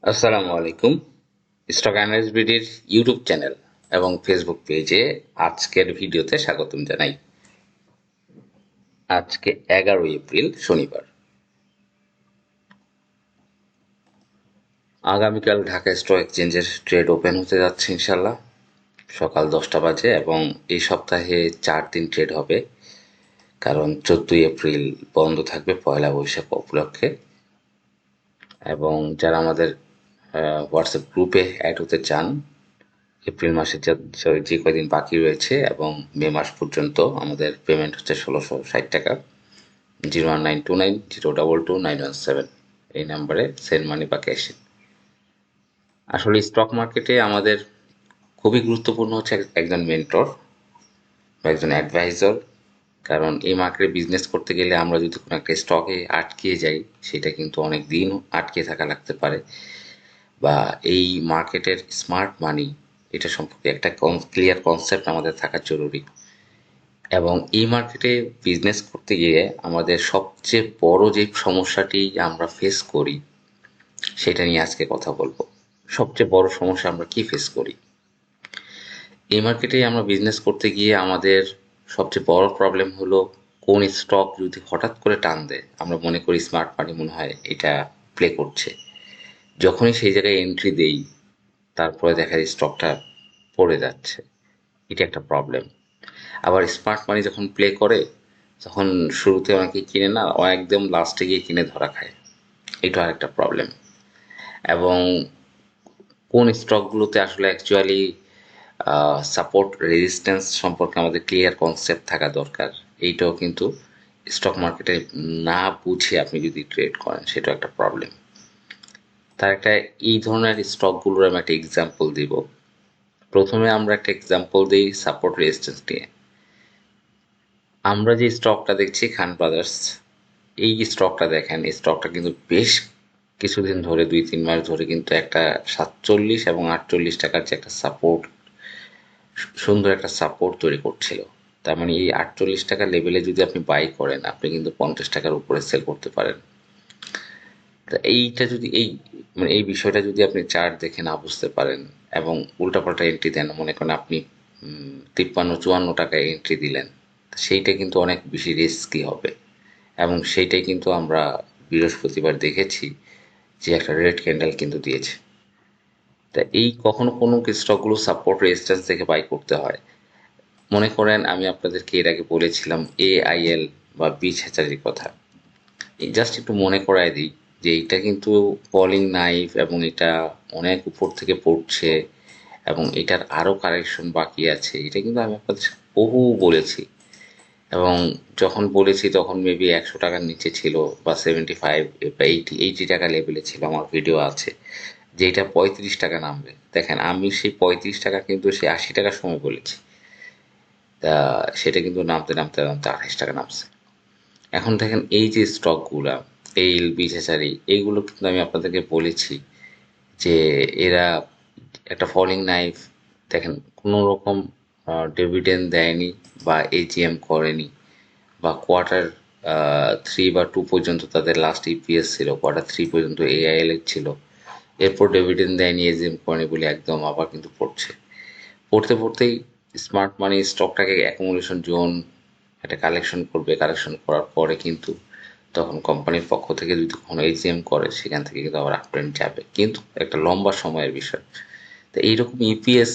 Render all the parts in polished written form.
আসসালামু আলাইকুম। Stock analyst বিডির YouTube channel এবং ফেসবুক পেজে আজকের ভিডিওতে স্বাগতম জানাই। আজকে 11 এপ্রিল শনিবার। আগামীকাল ঢাকা স্টক এক্সচেঞ্জের ট্রেড ওপেন হতে যাচ্ছে ইনশাল্লাহ সকাল 10টা বাজে, এবং এই সপ্তাহে 4 দিন ট্রেড হবে, কারণ 14 এপ্রিল বন্ধ থাকবে পয়লা বৈশাখ উপলক্ষে। এবং যারা আমাদের হোয়াটসঅ্যাপ গ্রুপে অ্যাড হতে চান, এপ্রিল মাসের যে কয়দিন বাকি রয়েছে এবং মে মাস পর্যন্ত আমাদের পেমেন্ট হচ্ছে 1660 টাকা। 01929022917 এই নাম্বারে সেন্ড মানি বা ক্যাশে। আসলে স্টক মার্কেটে আমাদের খুবই গুরুত্বপূর্ণ হচ্ছে একজন মেন্টর বা একজন অ্যাডভাইজার। কারণ এই মার্কেটে বিজনেস করতে গেলে আমরা যদি কোনো একটা স্টকে আটকে যাই, সেটা কিন্তু অনেক দিন আটকে থাকা লাগতে পারে। বা এই মার্কেটের স্মার্ট মানি, এটা সম্পর্কে একটা ক্লিয়ার কনসেপ্ট আমাদের থাকা জরুরি। এবং এই মার্কেটে বিজনেস করতে গিয়ে আমাদের সবচেয়ে বড় যে সমস্যাটি আমরা ফেস করি, সেটা নিয়ে আজকে কথা বলবো। সবচেয়ে বড় সমস্যা আমরা কি ফেস করি এই মার্কেটে? আমরা বিজনেস করতে গিয়ে আমাদের সবচেয়ে বড় প্রবলেম হলো, কোন স্টক যদি হঠাৎ করে টান দেয়, আমরা মনে করি স্মার্ট মানি মনে হয় এটা প্লে করছে। যখনই সেই জায়গায় এন্ট্রি দেই, তারপরে দেখা যায় স্টকটা পড়ে যাচ্ছে। এটা একটা প্রবলেম। আবার স্মার্ট মানি যখন প্লে করে, তখন শুরুতে অনেকে কিনে না, ও একদম লাস্টে গিয়ে কিনে ধরা খায়। এটা আরেকটা প্রবলেম। এবং কোন স্টকগুলোতে আসলে অ্যাকচুয়ালি সাপোর্ট রেজিস্ট্যান্স সম্পর্কে আমাদের ক্লিয়ার কনসেপ্ট থাকা দরকার। এইটাও কিন্তু স্টক মার্কেটে না বুঝে আপনি যদি ট্রেড করেন, সেটাও একটা প্রবলেম। তার একটা এই ধরনের স্টকগুলোর আমি একটা এক্সাম্পল দিব। প্রথমে আমরা একটা এক্সাম্পল দিই সাপোর্ট রেজিস্ট্যান্স নিয়ে। আমরা যে স্টকটা দেখছি খান ব্রাদার্স, এই স্টকটা দেখেন, এই স্টকটা কিন্তু বেশ কিছুদিন ধরে 2-3 মাস ধরে কিন্তু একটা 47 এবং 48 টাকার যে একটা সাপোর্ট, সুন্দর একটা সাপোর্ট তৈরি করছিল। তার মানে এই 48 টাকা লেভেলে যদি আপনি বাই করেন, আপনি কিন্তু 50 টাকার উপরে সেল করতে পারেন। তা এইটা যদি এই বিষয়টা যদি আপনি চার্ট দেখে না বুঝতে পারেন এবং উল্টাপাল্টা এন্ট্রি দেন, মনে করেন আপনি 53-54 টাকায় এন্ট্রি দিলেন, সেইটা কিন্তু অনেক বেশি রিস্কি হবে। এবং সেইটাই কিন্তু আমরা বৃহস্পতিবার দেখেছি যে একটা রেড ক্যান্ডেল কিন্তু দিয়েছে। তা এই কখনো কোনো স্টকগুলো সাপোর্ট রেজিস্ট্যান্স থেকে বাই করতে হয়। মনে করেন আমি আপনাদেরকে এর আগে বলেছিলাম AIL বা বীজ হ্যাচারির কথা। এই জাস্ট একটু মনে করায় দিই যে এইটা কিন্তু ফলিং নাইফ, এবং এটা অনেক উপর থেকে পড়ছে এবং এটার আরও কারেকশন বাকি আছে। এটা কিন্তু আমি আপনাদের বহু বলেছি। এবং যখন বলেছি তখন মেবি 100 টাকার নিচে ছিল, বা 75 বা 80 টাকা লেভেলে ছিল। আমার ভিডিও আছে যেটা 35 টাকা নামবে। দেখেন, আমি সেই 35 টাকা কিন্তু সেই 80 টাকার সময় বলেছি। তা সেটা কিন্তু নামতে নামতে নামতে 28 টাকা নামছে। এখন দেখেন, এই যে স্টকগুলা তেল বিছাচারি, এইগুলো কিন্তু আমি আপনাদেরকে বলেছি যে এরা একটা ফলিং নাইফ। দেখেন, কোনো রকম ডিভিডেন্ড দেয়নি বা AGM করেনি, বা কোয়ার্টার 3 বা 2 পর্যন্ত তাদের লাস্ট ইপিএস ছিল, কোয়ার্টার 3 পর্যন্ত AIL এর ছিল। এরপর ডিভিডেন্ড দেয়নি, AGM করেনি বলে একদম আবার কিন্তু পড়ছে। পড়তে পড়তেই স্মার্ট মানি স্টকটাকে অ্যাকুমুলেশন জোন একটা কালেকশন করবে। কালেকশন করার পরে কিন্তু তখন কোম্পানির পক্ষ থেকে যদি কখনো AGM করে, সেখান থেকে কিন্তু আবার আপ ট্রেন্ড যাবে, কিন্তু একটা লম্বা সময়ের বিষয়। তো এইরকম ইপিএস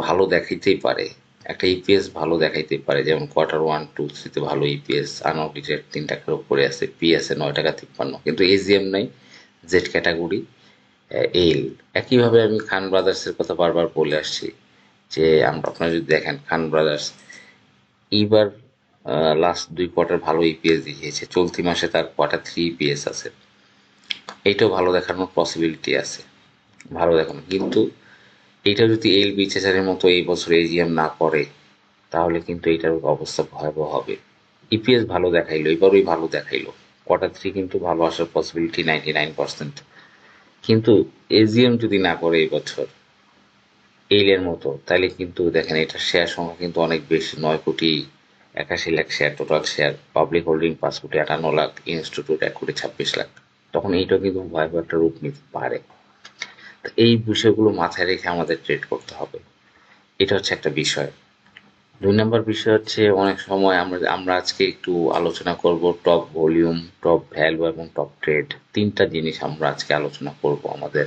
ভালো দেখাইতেই পারে, একটা ইপিএস ভালো দেখাইতে পারে, যেমন কোয়ার্টার 1, 2, 3-তে ভালো ইপিএস, আনঅডিটেড 3 টাকার উপরে আছে, পিএসএ 9 টাকা 53, কিন্তু AGM নাই। জেড ক্যাটাগরি, এল। একইভাবে আমি খান ব্রাদার্সের কথা বারবার বলে আসছি যে আপনারা যদি দেখেন, খান ব্রাদার্স এইবার লাস্ট 2 কোয়ার্টার ভালো ইপিএস দেখিয়েছে। চলতি মাসে তার কোয়ার্টার 3 ইপিএস আছে। এইটাও ভালো দেখানোর পসিবিলিটি আছে, ভালো দেখানো। কিন্তু এইটা যদি এল বিচারের মতো এই বছর AGM না করে, তাহলে কিন্তু এইটার অবস্থা ভয়াবহ হবে। ইপিএস ভালো দেখাইলো, এবারই ভালো দেখাইলো। কোয়ার্টার 3 কিন্তু ভালো আসার পসিবিলিটি 99%। কিন্তু AGM যদি না করে এই বছর এইলের মতো, তাহলে কিন্তু দেখেন এটার শেয়ার সংখ্যা কিন্তু অনেক বেশি, 9,81,00,000 share, total share. Public holding 5,58,00,000, institute 1,26,00,000। তখন এইটাও কিন্তু ভয়াবহ একটা রূপ নিতে পারে। এই বিষয়গুলো মাথায় রেখে আমাদের ট্রেড করতে হবে। এটা হচ্ছে একটা বিষয়। ২ নাম্বার বিষয় হচ্ছে অনেক সময় আমরা আজকে একটু আলোচনা করব টপ ভলিউম, টপ ভ্যালু এবং টপ ট্রেড। ৩টা জিনিস আমরা আজকে আলোচনা করব, আমাদের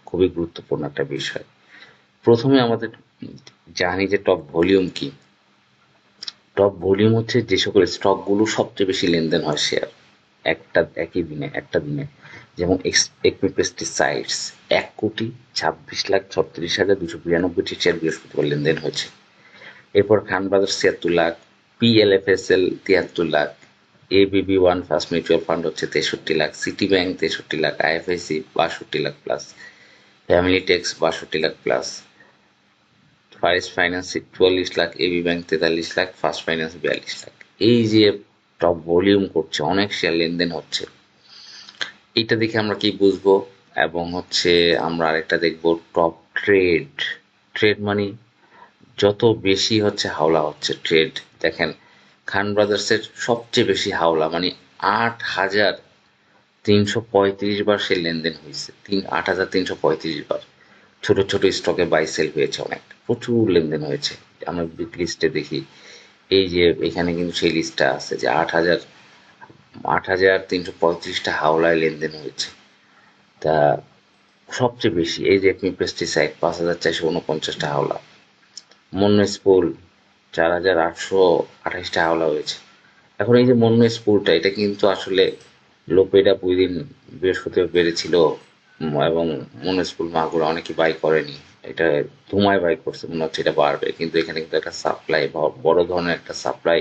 খুবই গুরুত্বপূর্ণ একটা বিষয়। প্রথমে আমাদের জানি যে টপ ভলিউম কি। টপ ভলিউম হচ্ছে যে সকল স্টকগুলো সবচেয়ে বেশি লেনদেন হয় শেয়ার একই দিনে, একটা দিনে। যেমন একমি পেস্টিসাইডস ১,২৬,৩৬,২৯২টি শেয়ার বৃহস্পতিবার লেনদেন হয়েছে। এরপর Khan Brothers ৭৬ lakh, PLFSL ৭৩ lakh, ABB one first mutual fund হচ্ছে ৬৩ lakh, City Bank ৬৩ lakh, IFIC ৬২ lakh plus, Family Tex ৬২ lakh plus, First Finance ৪৪ lakh, AB Bank ৪৩ lakh, First Finance ৪২ lakh. এই যে টপ ভলিউম করছে, অনেক শেয়ার লেনদেন হচ্ছে, এইটা দেখে আমরা কি বুঝবো? এবং হচ্ছে আমরা আরেকটা দেখবো টপ ট্রেড। ট্রেড মানে যত বেশি হচ্ছে হাওলা হচ্ছে ট্রেড। দেখেন খান ব্রাদার্সের সবচেয়ে বেশি হাওলা, মানে ৮,৩৩৫ বার সে লেনদেন হয়েছে। ৮,৩৩৫ বার। ছোট ছোট স্টকে বাই সেল হয়েছে, অনেক প্রচুর লেনদেন হয়েছে। আমরা বিগ লিস্টে দেখি, এই যে এখানে কিন্তু সেই লিস্টটা আছে যে ৮,৩৩৫টা হাওলায় লেনদেন হয়েছে। তা সবচেয়ে বেশি এই যে একমি পেস্টিসাইড ৫,৪৪৯টা হাওলা, মন্য স্পুল ৪,৮২৮টা হাওলা হয়েছে। এখন এই যে মন্য স্পুলটা, এটা কিন্তু আসলে লোপেডা প্রতিদিন বৃহস্পতিবার বেড়েছিল, এবং মন্য স্পুল মাগুরা অনেকে বাই করেনি, এটা ধুমায় বাই করছে, মনে হচ্ছে এটা বাড়বে, কিন্তু এখানে কিন্তু একটা সাপ্লাই, বড় ধরনের একটা সাপ্লাই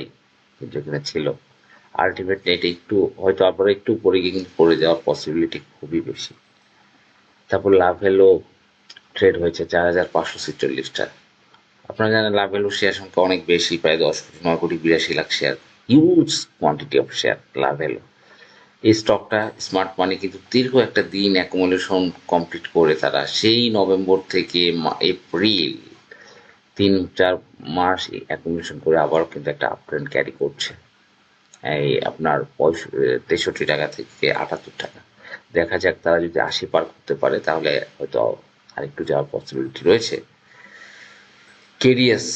যেখানে ছিল। আলটিমেটলি এটা একটু হয়তো আবার একটু পরে গিয়ে কিন্তু পড়ে যাওয়ার পসিবিলিটি খুবই বেশি। তারপর লাভেলো ট্রেড হয়েছে ৪,৫৪৬টা। আপনারা জানেন লাভেলো শেয়ার সংখ্যা অনেক বেশি, প্রায় ১০,৯,৮২,লাখ share, huge quantity of share লাভেলো। এই স্টকটা স্মার্ট মানি কিন্তু দীর্ঘ একটা দিন অ্যাকুমুলেশন কমপ্লিট করে তারা সেই নভেম্বর থেকে এপ্রিল ৩-৪ মাস অ্যাকুমুলেশন করে আবারও কিন্তু একটা আপ ট্রেন্ড ক্যারি করছে। এই আপনার ৬৩ টাকা থেকে ৭৮ টাকা। দেখা যাক তারা যদি ৮০ পার করতে পারে তাহলে হয়তো আরেকটু যাওয়ার পসিবিলিটি রয়েছে। কেডিএস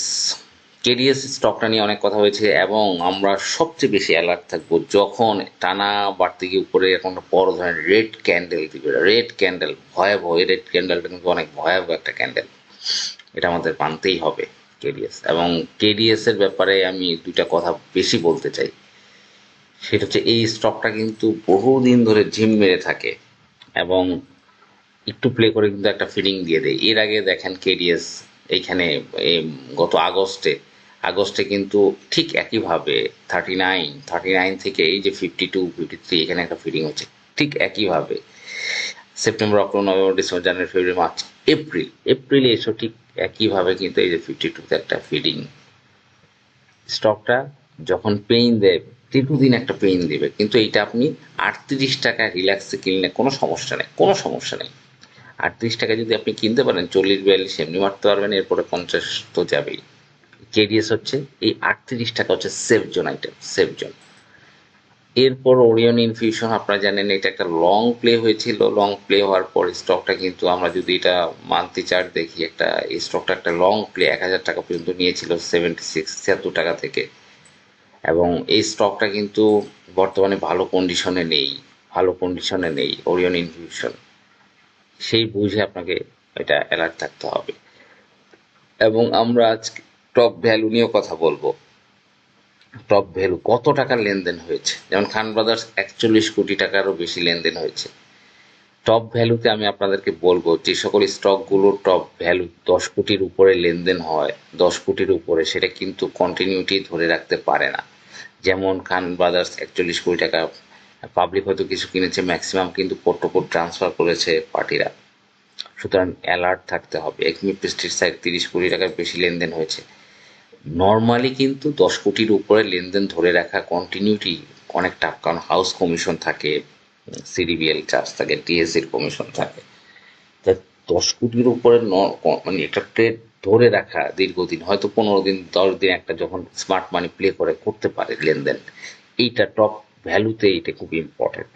কেডিএস স্টকটা নিয়ে অনেক কথা হয়েছে, এবং আমরা সবচেয়ে বেশি অ্যালার্ট থাকবো যখন টানা বাড়তে গিয়ে উপরে এখন বড় ধরনের রেড ক্যান্ডেল দিবে। রেড ক্যান্ডেল ভয়াবহ, এই রেড ক্যান্ডেলটা কিন্তু অনেক ভয়াবহ একটা ক্যান্ডেল, এটা আমাদের মানতেই হবে কেডিএস। এবং কেডিএস এর ব্যাপারে আমি দুইটা কথা বেশি বলতে চাই। সেটা হচ্ছে এই স্টকটা কিন্তু বহুদিন ধরে ঝিম মেরে থাকে, এবং একটু প্লে করে কিন্তু একটা ফিডিং দিয়ে দেয়। এর আগে দেখেন কেডিএস এইখানে গত আগস্টে কিন্তু ঠিক একইভাবে 39 থেকে এই যে 52-53 এখানে একটা ফিডিং হচ্ছে ঠিক একইভাবে। সেপ্টেম্বর, অক্টোবর, নভেম্বর, ডিসেম্বর, জানুয়ারি, ফেব্রুয়ারি, মার্চ, এপ্রিলে এসো ঠিক একইভাবে কিন্তু এই যে 52তে একটা ফিডিং। স্টকটা যখন পেইন দেয়, দীর্ঘদিন একটা পেইন দেবে, কিন্তু এইটা আপনি 38 টাকা রিল্যাক্সে কিনলে কোনো সমস্যা নেই, কোনো সমস্যা নেই। 38 টাকা যদি আপনি কিনতে পারেন, 40-42 এমনি মারতে পারবেন, এরপরে 50 তো যাবেই। কেডিএস হচ্ছে এই 38 টাকা হচ্ছে safe zone item, safe zone. এরপর ওরিয়ন ইনফিউশন, আপনারা জানেন এটা একটা লং প্লে হয়েছিল। লং প্লে হওয়ার পর স্টকটা কিন্তু আমরা যদি এটা মান্থলি চার্ট দেখি, এই স্টকটা একটা লং প্লে ১,০০০ টাকা পর্যন্ত নিয়েছিল 76 টাকা থেকে। এবং এই স্টকটা কিন্তু বর্তমানে ভালো কন্ডিশনে নেই ওরিয়ন ইনফিউশন। সেই বুঝে আপনাকে এটা অ্যালার্ট থাকতে হবে। এবং আমরা আজকে টপ ভ্যালু নিয়েও কথা বলবো। টপ ভ্যালু কত টাকার লেনদেন হয়েছে, যেমন খান ব্রাদার্স ৪১ কোটি টাকারও বেশি লেনদেন হয়েছে। টপ ভ্যালুতে আমি আপনাদেরকে বলবো যে সকল স্টকগুলো টপ ভ্যালু ১০ কোটির উপরে লেনদেন হয়, ১০ কোটির উপরে, সেটা কিন্তু কন্টিনিউটি ধরে রাখতে পারে না। যেমন খান ব্রাদার্স ৪১ কোটি টাকা, পাবলিক হয়তো কিছু কিনেছে, ম্যাক্সিমাম কিন্তু পোর্টফোলিও ট্রান্সফার করেছে পার্টিরা। সুতরাং অ্যালার্ট থাকতে হবে। একমি পেস্টিসাইড ৩০ কোটি টাকার বেশি লেনদেন হয়েছে। নর্মালি কিন্তু ১০ কোটির উপরে লেনদেন ধরে রাখা কন্টিনিউটি অনেক টাফ, কারণ হাউস কমিশন থাকে, সিডিবিএল চার্জ থাকে, টিএসসির কমিশন থাকে। তা ১০ কোটির উপরে মানে একটা ট্রেড ধরে রাখা দীর্ঘদিন, হয়তো ১৫ দিন ১০ দিন একটা যখন স্মার্ট মানি প্লে করতে পারে লেনদেন, এইটা টপ ভ্যালুতে এইটা খুব ইম্পর্টেন্ট।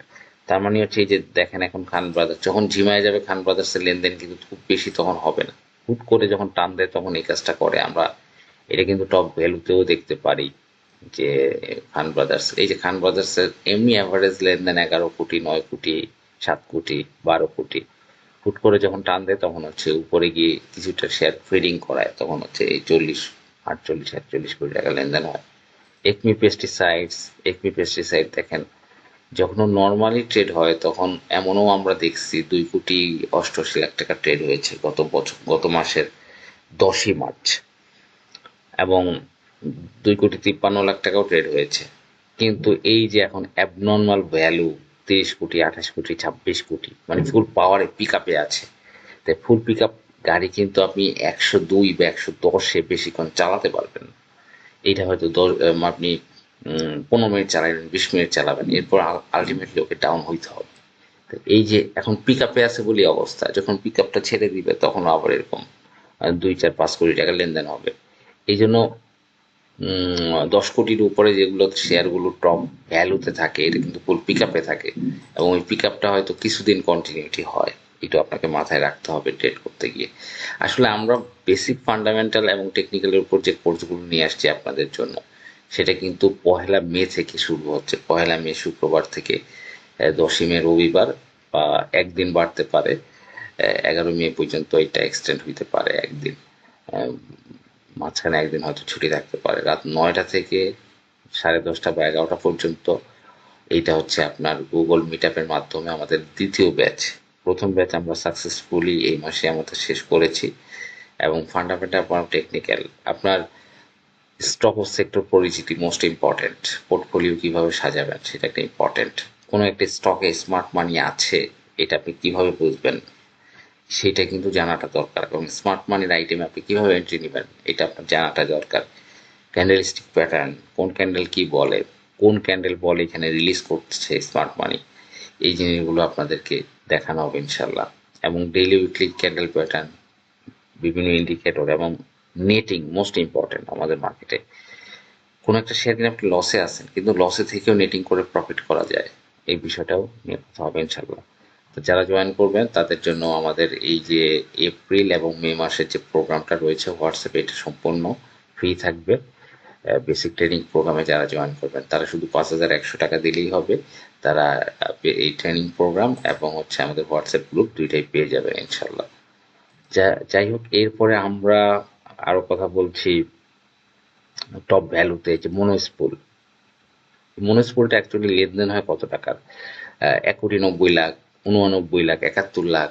তার মানে হচ্ছে এই যে দেখেন এখন খান ব্রাদার্স যখন ঝিমায় যাবে, খান ব্রাদার্সের লেনদেন কিন্তু খুব বেশি তখন হবে না। হুট করে যখন টান দেয় তখন এই কাজটা করে। আমরা এটা কিন্তু টপ ভ্যালুতেও দেখতে পারি যে খান ব্রাদার্স, এই যে খান ব্রাদার্সের এমনি অ্যাভারেজ লেনদেন 11 কোটি, 9 কোটি, 7 কোটি, 12 কোটি। হুট করে যখন টান দেয় তখন হচ্ছে উপরে গিয়ে কিছুটা শেয়ার ট্রেডিং করায়, তখন হচ্ছে এই 40, 48, 48 কোটি টাকা লেনদেন হয়। একমি পেস্টিসাইড দেখেন যখন নর্মালি ট্রেড হয় তখন এমনও আমরা দেখছি 2 কোটি 88 লাখ টাকা ট্রেড হয়েছে গত মাসের 10ই মার্চ, এবং 2 কোটি 53 লাখ টাকাও ট্রেড হয়েছে। কিন্তু এই যে এখন অ্যাবনর্মাল ভ্যালু 30 কোটি, 28 কোটি, 26 কোটি, মানে ফুল পাওয়ারে পিক আপে আছে। তাই ফুল পিক আপ গাড়ি কিন্তু আপনি 102 বা 110-এ বেশিক্ষণ চালাতে পারবেন না। এইটা হয়তো আপনি 15 মিনিট চালাবেন, 20 মিনিট চালাবেন, এরপর আলটিমেটলি ওকে ডাউন হইতে হবে। তো এই যে এখন পিক আপে আছে বলে অবস্থা, যখন পিক আপটা ছেড়ে দিবে তখন আবার এরকম 2, 4, 5 কোটি টাকা লেনদেন হবে। এই জন্য 10 কোটির উপরে যেগুলো শেয়ারগুলো টপ ভ্যালুতে থাকে এটা কিন্তু ফুল পিক আপে থাকে, এবং ওই পিক আপটা হয়তো কিছুদিন কন্টিনিউটি হয়। এটা আপনাকে মাথায় রাখতে হবে ট্রেড করতে গিয়ে। আসলে আমরা বেসিক ফান্ডামেন্টাল এবং টেকনিক্যালের উপর যে কোর্সগুলো নিয়ে আসছি আপনাদের জন্য, সেটা কিন্তু 1লা মে থেকে শুরু হচ্ছে। 1লা মে শুক্রবার থেকে 10ই মে রবিবার, বা একদিন বাড়তে পারে, 11 মে পর্যন্ত এটা এক্সটেন্ড হইতে পারে একদিন। আহ, মাঝখানে একদিন হয়তো ছুটি থাকতে পারে। রাত 9টা থেকে 10:30 বা 11টা পর্যন্ত এইটা হচ্ছে আপনার গুগল মিট আপের মাধ্যমে আমাদের দ্বিতীয় ব্যাচ। প্রথম ব্যাচ আমরা সাকসেসফুলি এই মাসে আমাদের শেষ করেছি, এবং ফান্ডামেন্টাল টেকনিক্যাল আপনার স্টক ও সেক্টর পরিচিতি মোস্ট ইম্পর্টেন্ট। পোর্টফোলিও কিভাবে সাজাবেন সেটা একটা ইম্পর্টেন্ট। কোনো একটা স্টকে স্মার্ট মানি আছে, এটা আপনি কিভাবে বুঝবেন সেটা কিন্তু জানাটা দরকার, এবং স্মার্ট মানির আইটেমে আপনি কিভাবে এন্ট্রি নেবেন এটা আপনার জানাটা দরকার। ক্যান্ডেলস্টিক প্যাটার্ন, কোন ক্যান্ডেল কি বলে, কোন ক্যান্ডেল বলে এখানে রিলিজ করছে স্মার্ট মানি, এই জিনিসগুলো আপনাদেরকে দেখানো হবে ইনশাল্লাহ। এবং ডেইলি উইকলি ক্যান্ডেল প্যাটার্ন, বিভিন্ন ইন্ডিকেটর, এবং নেটিং মোস্ট ইম্পর্টেন্ট আমাদের মার্কেটে। কোনো একটা শেয়ার কিনে আপনি লসে আছেন, কিন্তু লসে থেকেও নেটিং করে প্রফিট করা যায়, এই বিষয়টাও নিয়ে কথা হবে ইনশাল্লাহ। তো যারা জয়েন করবেন তাদের জন্য আমাদের এই যে এপ্রিল এবং মে মাসের যে প্রোগ্রামটা রয়েছে হোয়াটসঅ্যাপে, এটা সম্পূর্ণ ফ্রি থাকবে। বেসিক ট্রেনিং প্রোগ্রামে যারা জয়েন করবেন তারা শুধু 5,100 টাকা দিলেই হবে। তারা এই ট্রেনিং প্রোগ্রাম এবং হচ্ছে আমাদের হোয়াটসঅ্যাপ গ্রুপ দুইটাই পেয়ে যাবে ইনশাল্লাহ। যাই হোক, এরপরে আমরা আরো কথা বলছি টপ ভ্যালুতে, যে মনোস্পুলটা অ্যাকচুয়ালি লেনদেন হয় কত টাকার? 1 কোটি 90 লাখ, 89 লাখ, 71 লাখ,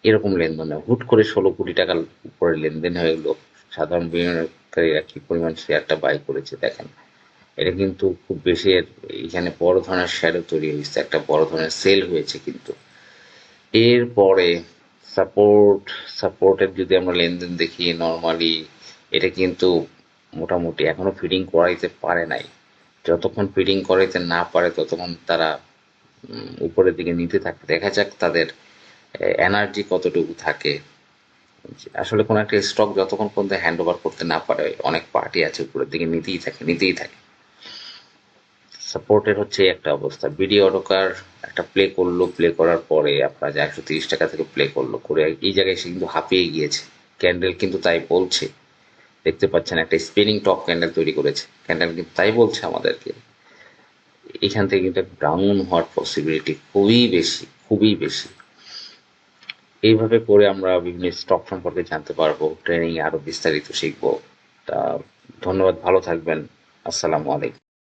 এরকম লেনদেন হয়। হুট করে 16 কোটি টাকার উপরে লেনদেন হয়ে গেলো। সাধারণ বিনিয়োগকারীরা কি পরিমাণ শেয়ারটা বাই করেছে দেখেন। এটা কিন্তু খুব বেশি এখানে বড় ধরনের শেয়ারও তৈরি হয়েছে, একটা বড় ধরনের সেল হয়েছে কিন্তু। এরপরে সাপোর্টের যদি আমরা লেনদেন দেখি নর্মালি, এটা কিন্তু মোটামুটি এখনো ফিডিং করাইতে পারে নাই। যতক্ষণ ফিডিং করাইতে না পারে ততক্ষণ তারা উপরের দিকে নিতে থাকে। দেখা যাক তাদের এনার্জি কতটুকু থাকে। আসলে কোনো একটা স্টক যতক্ষণ পর্যন্ত হ্যান্ড ওভার করতে না পারে, অনেক পার্টি আছে উপরের দিকে নিতেই থাকে। সাপোর্টের হচ্ছে একটা অবস্থা। বিডি অটোকার একটা প্লে করার পরে আপনার যে 130 টাকা থেকে প্লে করলো, করে এই জায়গায় এসে কিন্তু হাঁপিয়ে গিয়েছে। ক্যান্ডেল কিন্তু তাই বলছে, দেখতে পাচ্ছেন একটা স্পিনিং টপ ক্যান্ডেল তৈরি করেছে। ক্যান্ডেল কিন্তু তাই বলছে আমাদেরকে এখান থেকে কিন্তু ডাউন হওয়ার পসিবিলিটি খুবই বেশি। এইভাবে করে আমরা বিভিন্ন স্টক সম্পর্কে জানতে পারবো, ট্রেনিং আরো বিস্তারিত শিখবো। তা ধন্যবাদ, ভালো থাকবেন। আসসালামু আলাইকুম।